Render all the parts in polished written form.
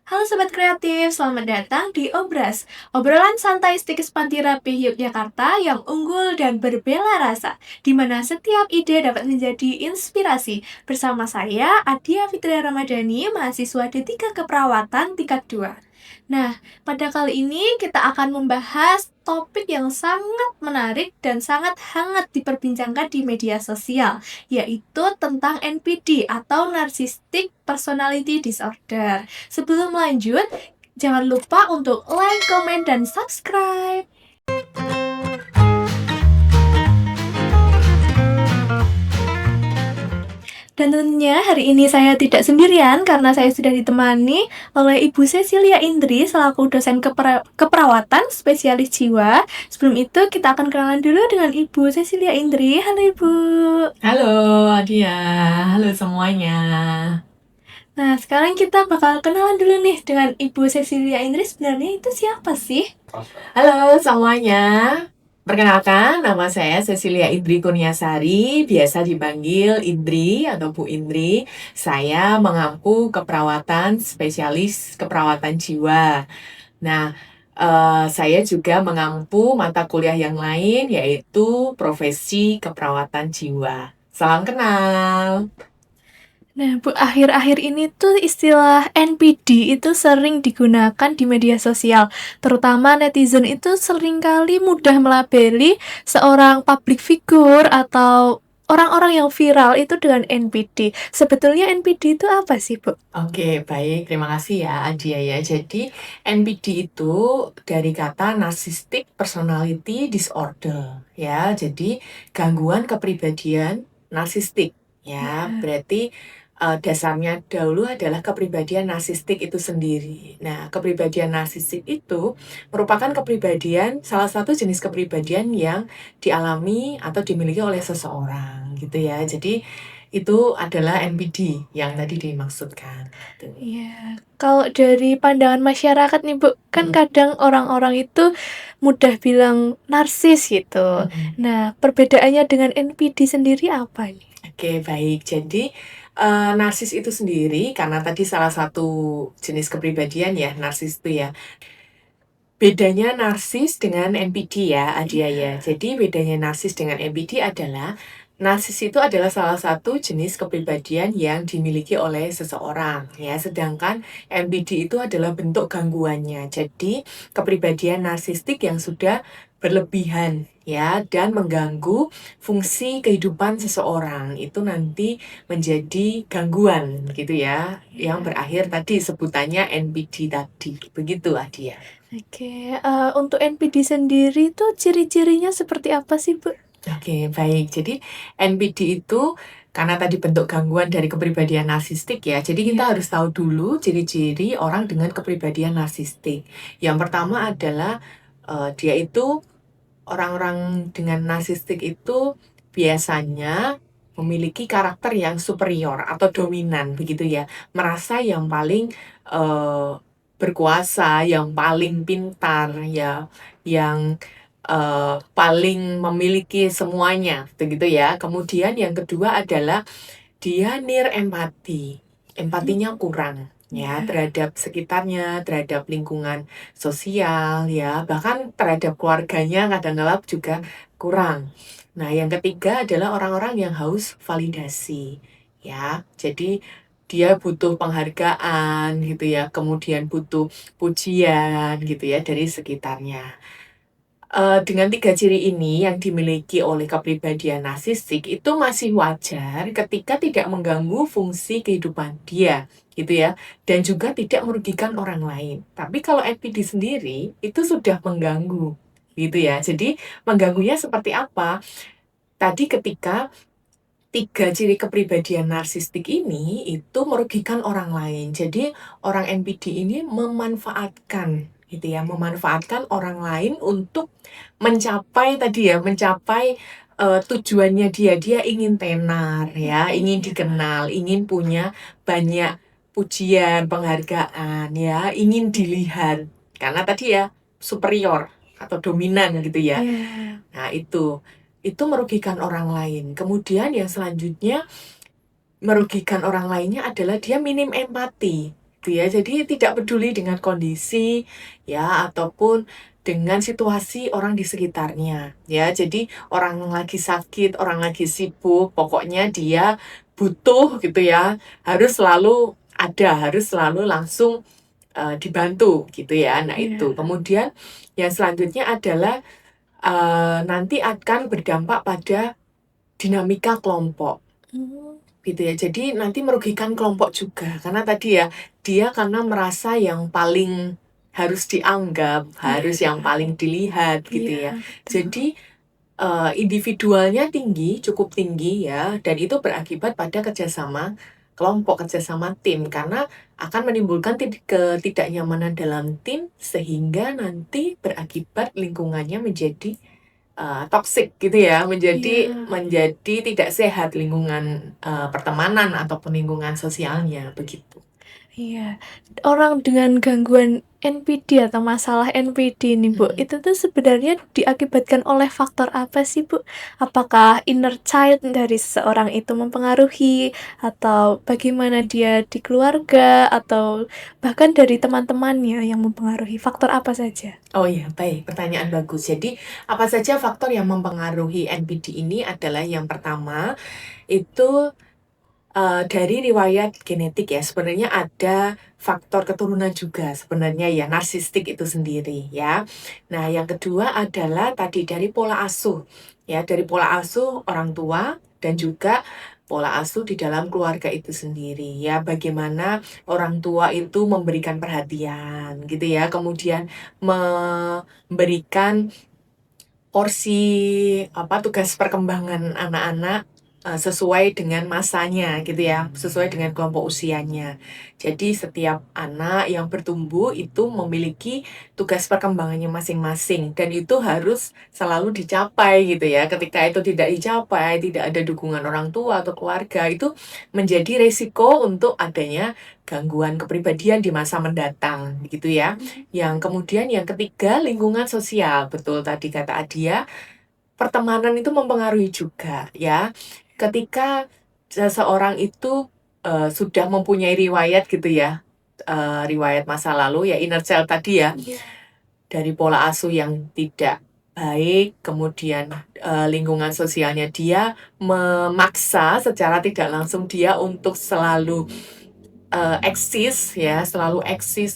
Halo Sobat Kreatif, selamat datang di Obras, obrolan santai stikes Panti Rapih Yogyakarta yang unggul dan berbela rasa, di mana setiap ide dapat menjadi inspirasi. Bersama saya, Adia Fitria Ramadhani, mahasiswa D3 Keperawatan tingkat 2. Nah, pada kali ini kita akan membahas topik yang sangat menarik dan sangat hangat diperbincangkan di media sosial, yaitu tentang NPD atau Narcissistic Personality Disorder. Sebelum lanjut, jangan lupa untuk like, comment, dan subscribe. Dan tentunya hari ini saya tidak sendirian karena saya sudah ditemani oleh Ibu Cecilia Indri selaku dosen keperawatan spesialis jiwa. Sebelum itu kita akan kenalan dulu dengan Ibu Cecilia Indri. Halo Ibu. Halo Adia, halo semuanya. Nah, sekarang kita bakal kenalan dulu nih dengan Ibu Cecilia Indri. Sebenarnya itu siapa sih? Halo semuanya. Perkenalkan, nama saya Cecilia Indri Kurniasari, biasa dipanggil Indri atau Bu Indri. Saya mengampu keperawatan spesialis keperawatan jiwa. Nah, saya juga mengampu mata kuliah yang lain, yaitu profesi keperawatan jiwa. Salam kenal. Nah, Bu, akhir-akhir ini tuh istilah NPD itu sering digunakan di media sosial. Terutama netizen itu seringkali mudah melabeli seorang public figure atau orang-orang yang viral itu dengan NPD. Sebetulnya NPD itu apa sih, Bu? Oke, baik. Terima kasih ya, Adia ya. Jadi, NPD itu dari kata Narcissistic Personality Disorder, ya. Jadi, gangguan kepribadian narsistik, ya. Ya. Berarti dasarnya dahulu adalah kepribadian narsistik itu sendiri. Nah, kepribadian narsistik itu merupakan kepribadian, salah satu jenis kepribadian yang dialami atau dimiliki oleh seseorang, gitu ya. Jadi, itu adalah NPD yang tadi dimaksudkan. Gitu. Iya, kalau dari pandangan masyarakat nih Bu, kan Mm-mm. kadang orang-orang itu mudah bilang narsis gitu. Mm-mm. Nah, perbedaannya dengan NPD sendiri apa nih? Oke, baik. Jadi, narsis itu sendiri, karena tadi salah satu jenis kepribadian ya, narsis itu ya. Bedanya narsis dengan NPD ya, Adia ya. Jadi, bedanya narsis dengan NPD adalah, narsis itu adalah salah satu jenis kepribadian yang dimiliki oleh seseorang ya. Sedangkan NPD itu adalah bentuk gangguannya. Jadi, kepribadian narsistik yang sudah berlebihan ya dan mengganggu fungsi kehidupan seseorang itu nanti menjadi gangguan gitu ya, yang berakhir tadi sebutannya NPD tadi. Begitu Adia. Oke, untuk NPD sendiri tuh ciri-cirinya seperti apa sih, Bu? Oke, baik. Jadi NPD itu karena tadi bentuk gangguan dari kepribadian narsistik ya. Jadi kita harus tahu dulu ciri-ciri orang dengan kepribadian narsistik. Yang pertama adalah dia itu orang-orang dengan narsistik itu biasanya memiliki karakter yang superior atau dominan begitu ya. Merasa yang paling berkuasa, yang paling pintar ya, yang paling memiliki semuanya, begitu ya. Kemudian yang kedua adalah dia near empati, empatinya kurang ya terhadap sekitarnya, terhadap lingkungan sosial ya, bahkan terhadap keluarganya kadang-kala juga kurang. Nah, yang ketiga adalah orang-orang yang haus validasi ya. Jadi dia butuh penghargaan gitu ya, kemudian butuh pujian gitu ya dari sekitarnya. Dengan 3 ciri ini yang dimiliki oleh kepribadian narsistik itu masih wajar ketika tidak mengganggu fungsi kehidupan dia, gitu ya, dan juga tidak merugikan orang lain. Tapi kalau NPD sendiri itu sudah mengganggu, gitu ya. Jadi mengganggunya seperti apa? Tadi ketika 3 ciri kepribadian narsistik ini itu merugikan orang lain. Jadi orang NPD ini memanfaatkan gitu ya, memanfaatkan orang lain untuk mencapai tadi ya, mencapai tujuannya dia. Dia ingin tenar ya, ingin dikenal, ingin punya banyak pujian, penghargaan ya, ingin dilihat. Karena tadi ya superior atau dominan gitu ya. Iya. Nah, itu merugikan orang lain. Kemudian yang selanjutnya merugikan orang lainnya adalah dia minim empati. gitu ya. Jadi tidak peduli dengan kondisi ya ataupun dengan situasi orang di sekitarnya ya. Jadi orang lagi sakit, orang lagi sibuk, pokoknya dia butuh gitu ya, harus selalu ada, harus selalu langsung dibantu gitu ya. Nah itu. Iya. Kemudian yang selanjutnya adalah nanti akan berdampak pada dinamika kelompok Hmm, gitu ya. Jadi nanti merugikan kelompok juga karena tadi ya dia karena merasa yang paling harus dianggap, harus yang iya. paling dilihat gitu Iya, ya. betul. Jadi individualnya tinggi, cukup tinggi ya, dan itu berakibat pada kerjasama kelompok, kerjasama tim, karena akan menimbulkan ketidaknyamanan dalam tim, sehingga nanti berakibat lingkungannya menjadi toksik gitu ya, menjadi Iya. menjadi tidak sehat lingkungan pertemanan ataupun lingkungan sosialnya begitu. Iya, orang dengan gangguan NPD atau masalah NPD ini, Bu, Mhm. itu tuh sebenarnya diakibatkan oleh faktor apa sih, Bu? Apakah inner child dari seseorang itu mempengaruhi, atau bagaimana dia di keluarga, atau bahkan dari teman-temannya yang mempengaruhi? Faktor apa saja? Oh iya, baik, pertanyaan bagus. Jadi, apa saja faktor yang mempengaruhi NPD ini adalah yang pertama itu dari riwayat genetik ya, sebenarnya ada faktor keturunan juga sebenarnya ya, narsistik itu sendiri ya. Nah, yang kedua adalah tadi dari pola asuh, ya, dari pola asuh orang tua dan juga pola asuh di dalam keluarga itu sendiri ya. Bagaimana orang tua itu memberikan perhatian gitu ya, kemudian memberikan porsi tugas perkembangan anak-anak, sesuai dengan masanya gitu ya, sesuai dengan kelompok usianya. Jadi setiap anak yang bertumbuh itu memiliki tugas perkembangannya masing-masing dan itu harus selalu dicapai gitu ya. Ketika itu tidak dicapai, tidak ada dukungan orang tua atau keluarga, itu menjadi resiko untuk adanya gangguan kepribadian di masa mendatang gitu ya. Yang kemudian yang ketiga, lingkungan sosial. Betul tadi kata Adia, pertemanan itu mempengaruhi juga ya. Ketika seseorang itu sudah mempunyai riwayat gitu ya, riwayat masa lalu ya inner child tadi ya, Iya. dari pola asuh yang tidak baik, kemudian lingkungan sosialnya dia memaksa secara tidak langsung dia untuk selalu eksis,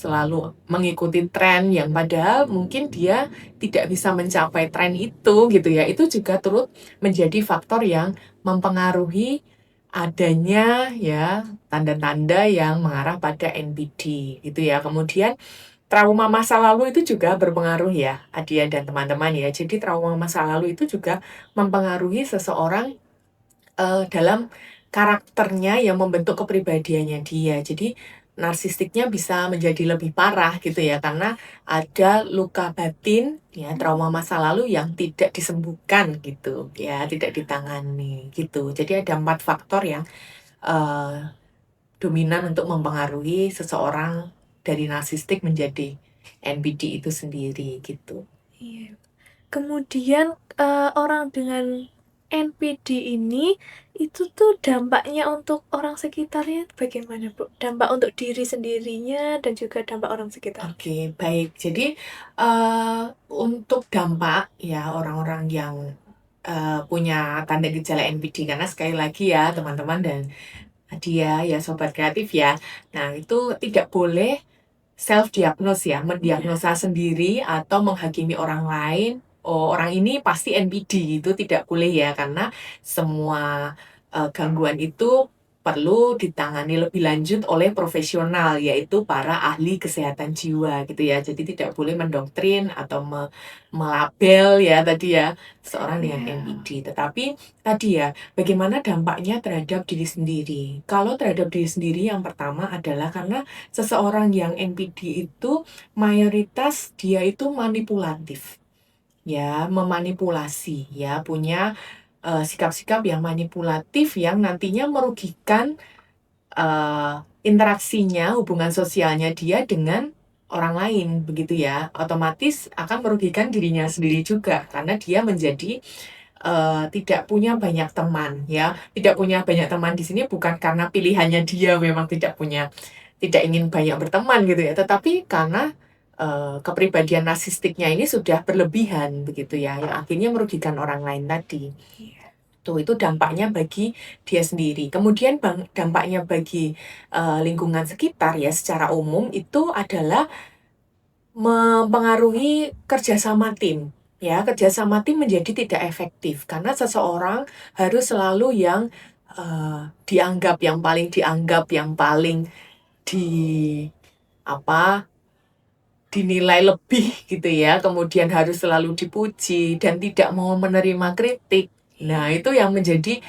selalu mengikuti tren yang padahal mungkin dia tidak bisa mencapai tren itu gitu ya. Itu juga turut menjadi faktor yang mempengaruhi adanya ya tanda-tanda yang mengarah pada NPD gitu ya. Kemudian trauma masa lalu itu juga berpengaruh ya, Adia dan teman-teman ya. Jadi trauma masa lalu itu juga mempengaruhi seseorang dalam karakternya yang membentuk kepribadiannya dia. Jadi narsistiknya bisa menjadi lebih parah gitu ya karena ada luka batin ya, trauma masa lalu yang tidak disembuhkan gitu ya, tidak ditangani gitu. Jadi ada 4 faktor yang eee, dominan untuk mempengaruhi seseorang dari narsistik menjadi NPD itu sendiri gitu. Iya. Kemudian, orang dengan NPD ini, itu tuh dampaknya untuk orang sekitarnya bagaimana, Bu? Dampak untuk diri sendirinya dan juga dampak orang sekitar. Oke, baik. Jadi, untuk dampak ya orang-orang yang, punya tanda gejala NPD karena sekali lagi ya teman-teman dan Nadia ya sobat kreatif ya. Nah itu tidak boleh self diagnose ya, Iya. mendiagnosa sendiri atau menghakimi orang lain, "Oh orang ini pasti NPD," itu tidak boleh ya karena semua, gangguan itu perlu ditangani lebih lanjut oleh profesional, yaitu para ahli kesehatan jiwa gitu ya. Jadi tidak boleh mendoktrin atau melabel ya tadi ya, seorang dengan Iya. NPD. Tetapi tadi ya, bagaimana dampaknya terhadap diri sendiri. Kalau terhadap diri sendiri yang pertama adalah karena seseorang yang NPD itu mayoritas dia itu manipulatif, ya, memanipulasi, ya, punya, sikap-sikap yang manipulatif yang nantinya merugikan, interaksinya, hubungan sosialnya dia dengan orang lain, begitu ya. Otomatis akan merugikan dirinya sendiri juga karena dia menjadi tidak punya banyak teman ya, tidak punya banyak teman di sini bukan karena pilihannya dia memang tidak punya tidak ingin banyak berteman gitu ya, tetapi karena kepribadian narsistiknya ini sudah berlebihan begitu ya, yang akhirnya merugikan orang lain tadi. Itu dampaknya bagi dia sendiri. Kemudian dampaknya bagi lingkungan sekitar ya secara umum itu adalah mempengaruhi kerjasama tim. Ya, kerjasama tim menjadi tidak efektif karena seseorang harus selalu yang dianggap yang paling di apa dinilai lebih gitu ya, kemudian harus selalu dipuji dan tidak mau menerima kritik. Nah, itu yang menjadi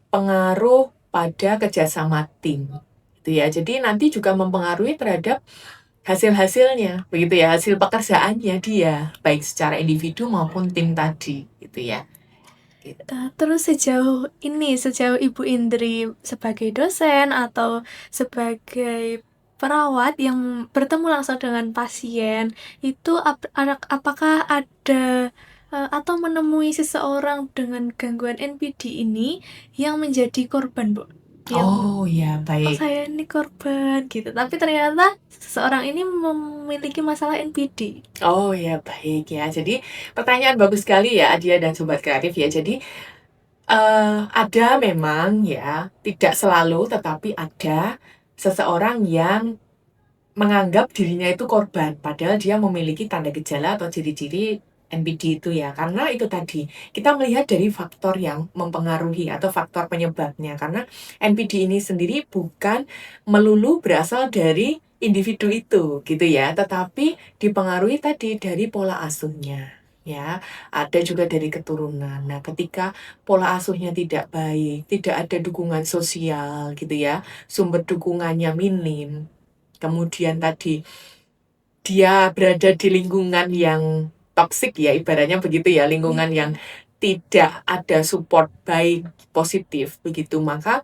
pengaruh pada kerjasama tim, gitu ya. Jadi nanti juga mempengaruhi terhadap hasil-hasilnya, begitu ya, hasil pekerjaannya dia, baik secara individu maupun tim tadi, gitu ya. Terus sejauh Ibu Indri sebagai dosen atau sebagai perawat yang bertemu langsung dengan pasien, itu apakah ada atau menemui seseorang dengan gangguan NPD ini yang menjadi korban, Bu? Yang Oh ya, baik. saya ini korban gitu, tapi ternyata seseorang ini memiliki masalah NPD. Oh ya, baik ya. Jadi pertanyaan bagus sekali ya, Adia dan Sobat Kreatif ya. Jadi ada memang ya, tidak selalu, tetapi ada seseorang yang menganggap dirinya itu korban, padahal dia memiliki tanda gejala atau ciri-ciri NPD itu ya. Karena itu tadi, kita melihat dari faktor yang mempengaruhi atau faktor penyebabnya. Karena NPD ini sendiri bukan melulu berasal dari individu itu, gitu ya. Tetapi dipengaruhi tadi dari pola asuhnya. Ya, ada juga dari keturunan. Nah, ketika pola asuhnya tidak baik, tidak ada dukungan sosial gitu ya, sumber dukungannya minim. Kemudian tadi dia berada di lingkungan yang toksik ya, ibaratnya begitu ya, lingkungan yang tidak ada support baik positif begitu, maka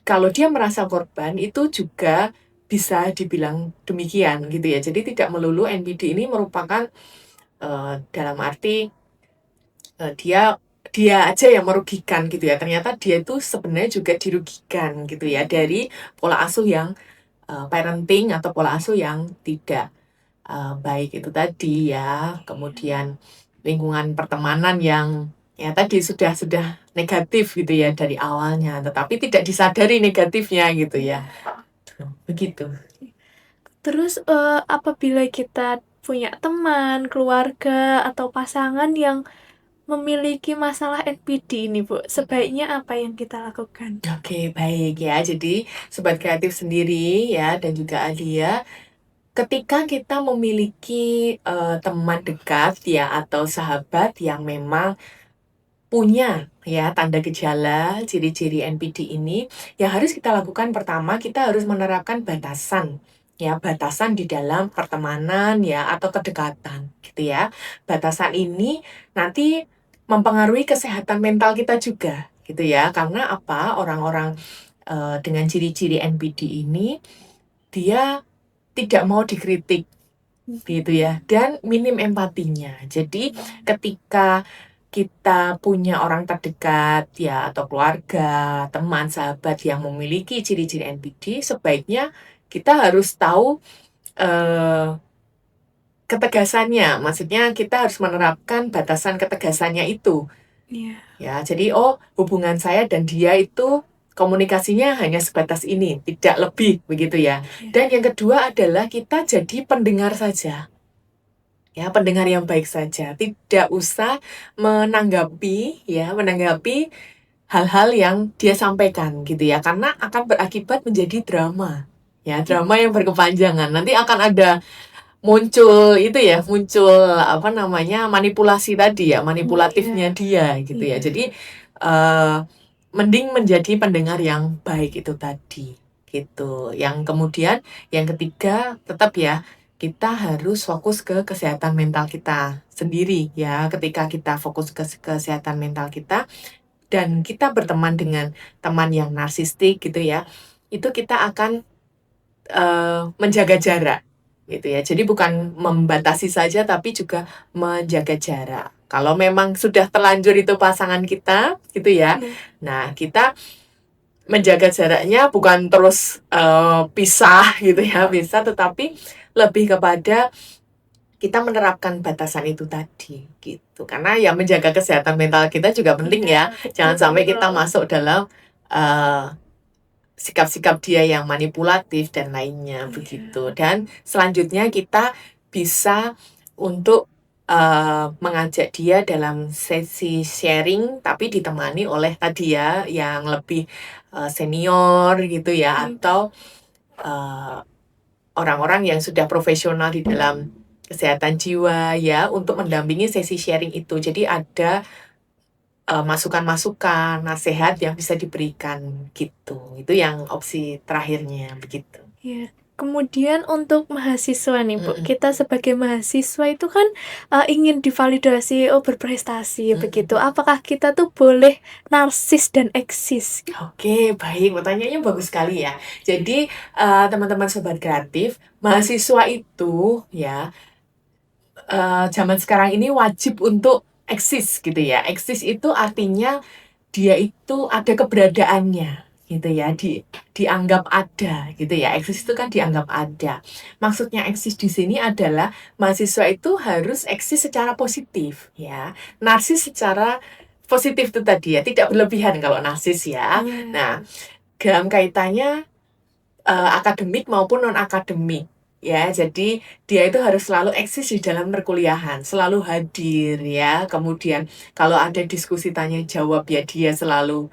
kalau dia merasa korban itu juga bisa dibilang demikian gitu ya. Jadi tidak melulu NPD ini merupakan dalam arti dia aja yang merugikan gitu ya. Ternyata dia itu sebenarnya juga dirugikan gitu ya dari pola asuh yang parenting atau pola asuh yang tidak baik itu tadi ya. Kemudian lingkungan pertemanan yang ya tadi sudah negatif gitu ya dari awalnya, tetapi tidak disadari negatifnya gitu ya. Begitu. Terus apabila kita punya teman, keluarga, atau pasangan yang memiliki masalah NPD ini, Bu, sebaiknya apa yang kita lakukan? Oke, baik ya. Jadi Sobat Kreatif sendiri ya dan juga Alia, ketika kita memiliki teman dekat ya atau sahabat yang memang punya ya tanda gejala ciri-ciri NPD ini, yang harus kita lakukan pertama kita harus menerapkan batasan ya, batasan di dalam pertemanan ya atau kedekatan gitu ya. Batasan ini nanti mempengaruhi kesehatan mental kita juga gitu ya. Karena apa? Orang-orang dengan ciri-ciri NPD ini dia tidak mau dikritik gitu ya, dan minim empatinya. Jadi ketika kita punya orang terdekat ya atau keluarga, teman, sahabat yang memiliki ciri-ciri NPD, sebaiknya kita harus tahu ketegasannya. Maksudnya kita harus menerapkan batasan ketegasannya itu. Iya. Ya, jadi hubungan saya dan dia itu komunikasinya hanya sebatas ini, tidak lebih begitu ya. Dan yang kedua adalah kita jadi pendengar saja. Ya, pendengar yang baik saja, tidak usah menanggapi hal-hal yang dia sampaikan gitu ya, karena akan berakibat menjadi drama. Ya, drama yang berkepanjangan. Nanti akan ada muncul apa namanya, manipulasi tadi ya, manipulatifnya dia gitu ya. Jadi mending menjadi pendengar yang baik itu tadi gitu. Yang kemudian yang ketiga tetap ya, kita harus fokus ke kesehatan mental kita sendiri ya. Ketika kita fokus ke kesehatan mental kita dan kita berteman dengan teman yang narsistik gitu ya, itu kita akan menjaga jarak gitu ya. Jadi bukan membatasi saja tapi juga menjaga jarak. Kalau memang sudah terlanjur itu pasangan kita gitu ya, nah kita menjaga jaraknya bukan terus, pisah gitu ya, pisah, tetapi lebih kepada kita menerapkan batasan itu tadi, gitu. Karena ya menjaga kesehatan mental kita juga penting ya, Iya, jangan sampai kita betul. masuk dalam, eee, sikap-sikap dia yang manipulatif dan lainnya, begitu. Iya. Dan selanjutnya kita bisa untuk, mengajak dia dalam sesi sharing, tapi ditemani oleh tadi ya, yang lebih, senior gitu ya, Iya. atau, eee orang-orang yang sudah profesional di dalam kesehatan jiwa ya, untuk mendampingi sesi sharing itu. Jadi ada, masukan-masukan, nasehat yang bisa diberikan gitu. Itu yang opsi terakhirnya, begitu. Iya. Kemudian untuk mahasiswa nih, Bu, Mhm, kita sebagai mahasiswa itu kan, ingin divalidasi, oh berprestasi begitu. mhm. Apakah kita tuh boleh narsis dan eksis? Oke, baik, pertanyaannya bagus sekali ya. Jadi, teman-teman sobat kreatif, mahasiswa itu ya, zaman sekarang ini wajib untuk eksis gitu ya. Eksis itu artinya dia itu ada keberadaannya gitu ya, dianggap ada gitu ya. Eksis itu kan dianggap ada. Maksudnya eksis di sini adalah mahasiswa itu harus eksis secara positif ya. Narsis secara positif itu tadi ya, tidak berlebihan kalau narsis ya. Iya. Nah, dalam kaitannya akademik maupun non-akademik, ya. Jadi, dia itu harus selalu eksis di dalam perkuliahan, selalu hadir, ya. Kemudian kalau ada diskusi tanya jawab, ya dia selalu,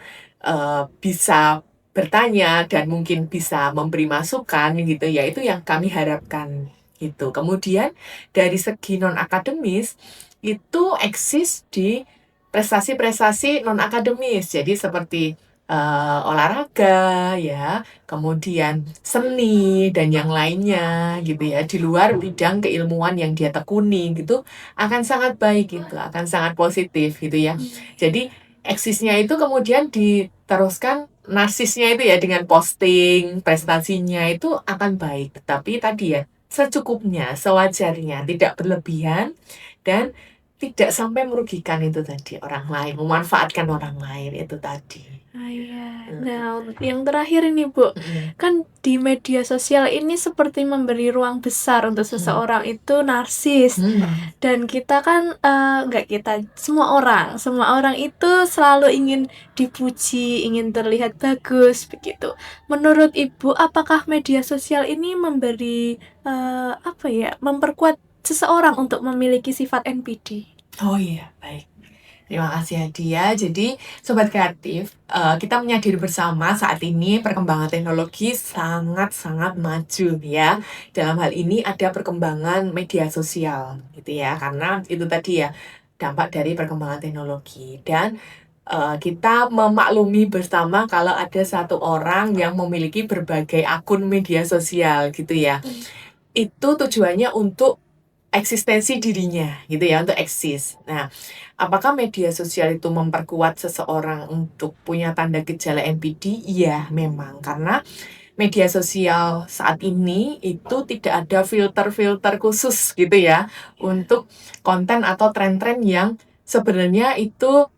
bisa bertanya dan mungkin bisa memberi masukan gitu ya, itu yang kami harapkan, gitu. Kemudian dari segi non-akademis, itu eksis di prestasi-prestasi non-akademis. Jadi seperti, olahraga ya, kemudian seni dan yang lainnya gitu ya, di luar bidang keilmuan yang dia tekuni gitu, akan sangat baik gitu, akan sangat positif gitu ya. Iya, iya. Jadi eksisnya itu kemudian diteruskan narsisnya itu ya dengan posting prestasinya itu akan baik, tetapi tadi ya, secukupnya, sewajarnya, tidak berlebihan dan tidak sampai merugikan itu tadi, orang lain, memanfaatkan orang lain itu tadi. Ah, iya. Heeh, Nah, yang terakhir ini, Bu, mhm, kan di media sosial ini seperti memberi ruang besar untuk mhm, seseorang itu narsis. hmm. Dan kita kan, nggak kita, semua orang itu selalu ingin dipuji, ingin terlihat bagus, begitu. Menurut Ibu, apakah media sosial ini memberi, apa ya, memperkuat seseorang untuk memiliki sifat NPD? Oh iya, baik. Terima kasih Nadia. Jadi, Sobat Kreatif, kita menyadari bersama saat ini perkembangan teknologi sangat-sangat maju ya. Dalam hal ini ada perkembangan media sosial gitu ya, karena itu tadi ya, dampak dari perkembangan teknologi. Dan, kita memaklumi bersama kalau ada satu orang yang memiliki berbagai akun media sosial gitu ya. Mmm. Itu tujuannya untuk eksistensi dirinya gitu ya, untuk eksis. Nah, apakah media sosial itu memperkuat seseorang untuk punya tanda gejala NPD? Iya, memang. Karena media sosial saat ini itu tidak ada filter-filter khusus gitu ya, untuk konten atau tren-tren yang sebenarnya itu,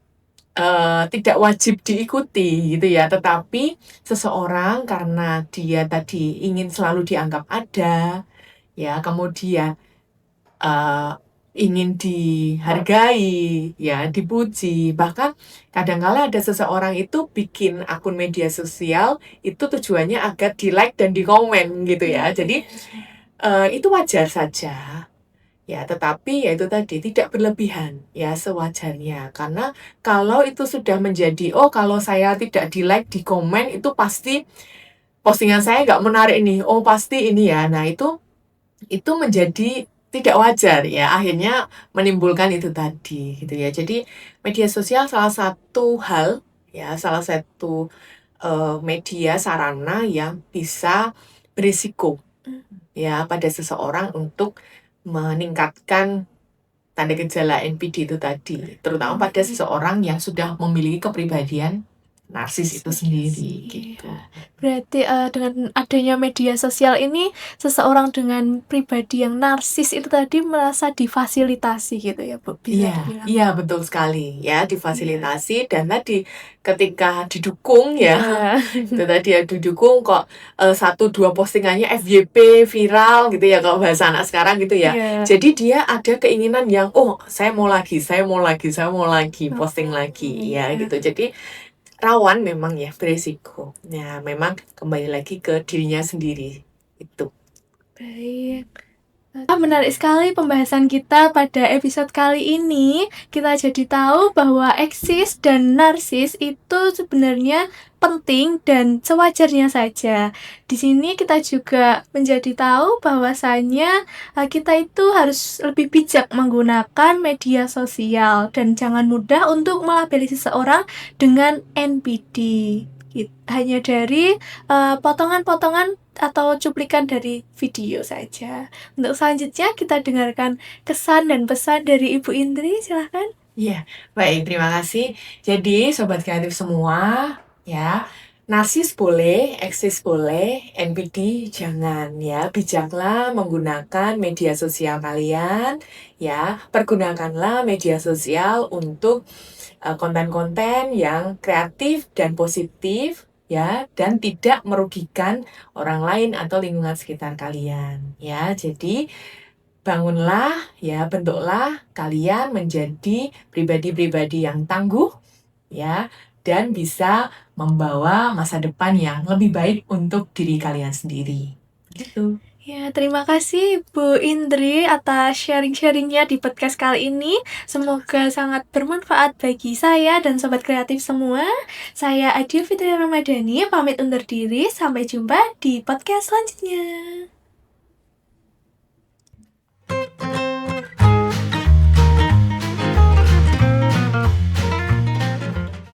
tidak wajib diikuti gitu ya. Tetapi seseorang karena dia tadi ingin selalu dianggap ada, ya, kemudian Eee, ingin dihargai, ya, dipuji, bahkan kadangkala ada seseorang itu bikin akun media sosial itu tujuannya agar di-like dan di-komen gitu ya. Iya, Jadi, iya. itu wajar saja, ya, tetapi ya itu tadi, tidak berlebihan, ya, sewajarnya. Karena kalau itu sudah menjadi, "Oh, kalau saya tidak di-like, di-komen, itu pasti postingan saya nggak menarik nih, oh pasti ini ya." Nah, itu menjadi tidak wajar ya, akhirnya menimbulkan itu tadi, gitu ya. Jadi media sosial salah satu hal, ya, salah satu, media sarana yang bisa berisiko, Mmm, ya, pada seseorang untuk meningkatkan tanda gejala NPD itu tadi, terutama pada iya. seseorang yang sudah memiliki kepribadian narsis itu sendiri Iya. gitu. Berarti dengan adanya media sosial ini, seseorang dengan pribadi yang narsis itu tadi merasa difasilitasi gitu ya, Bu, bisa Iya, dibilang. iya betul sekali ya, Iya. difasilitasi dan tadi ketika didukung ya, Iya. itu tadi ya didukung kok 1, 2 postingannya FYP viral gitu ya kalau bahasa anak sekarang gitu ya. Iya. Jadi dia ada keinginan yang, "Oh, saya mau lagi saya mau lagi saya mau lagi, posting lagi," ya Iya. gitu. Jadi rawan memang ya, berisiko. Ya memang kembali lagi ke dirinya sendiri, itu. Baik. Menarik sekali pembahasan kita pada episode kali ini. Kita jadi tahu bahwa eksis dan narsis itu sebenarnya penting dan sewajarnya saja. Di sini kita juga menjadi tahu bahwasanya kita itu harus lebih bijak menggunakan media sosial dan jangan mudah untuk melabeli seseorang dengan NPD. Hanya dari potongan-potongan atau cuplikan dari video saja. Untuk selanjutnya kita dengarkan kesan dan pesan dari Ibu Indri, silahkan. Iya, baik terima kasih. Jadi sobat kreatif semua, ya, narsis boleh, eksis boleh, NPD jangan ya. Bijaklah menggunakan media sosial kalian, ya. Pergunakanlah media sosial untuk konten-konten yang kreatif dan positif, ya, dan tidak merugikan orang lain atau lingkungan sekitar kalian, ya. Jadi bangunlah, ya, bentuklah kalian menjadi pribadi-pribadi yang tangguh, ya, dan bisa membawa masa depan yang lebih baik untuk diri kalian sendiri. Gitu. Ya, terima kasih Bu Indri atas sharing-sharingnya di podcast kali ini. Semoga sangat bermanfaat bagi saya dan sobat kreatif semua. Saya Adia Fitri Ramadhani, pamit undur diri. Sampai jumpa di podcast selanjutnya.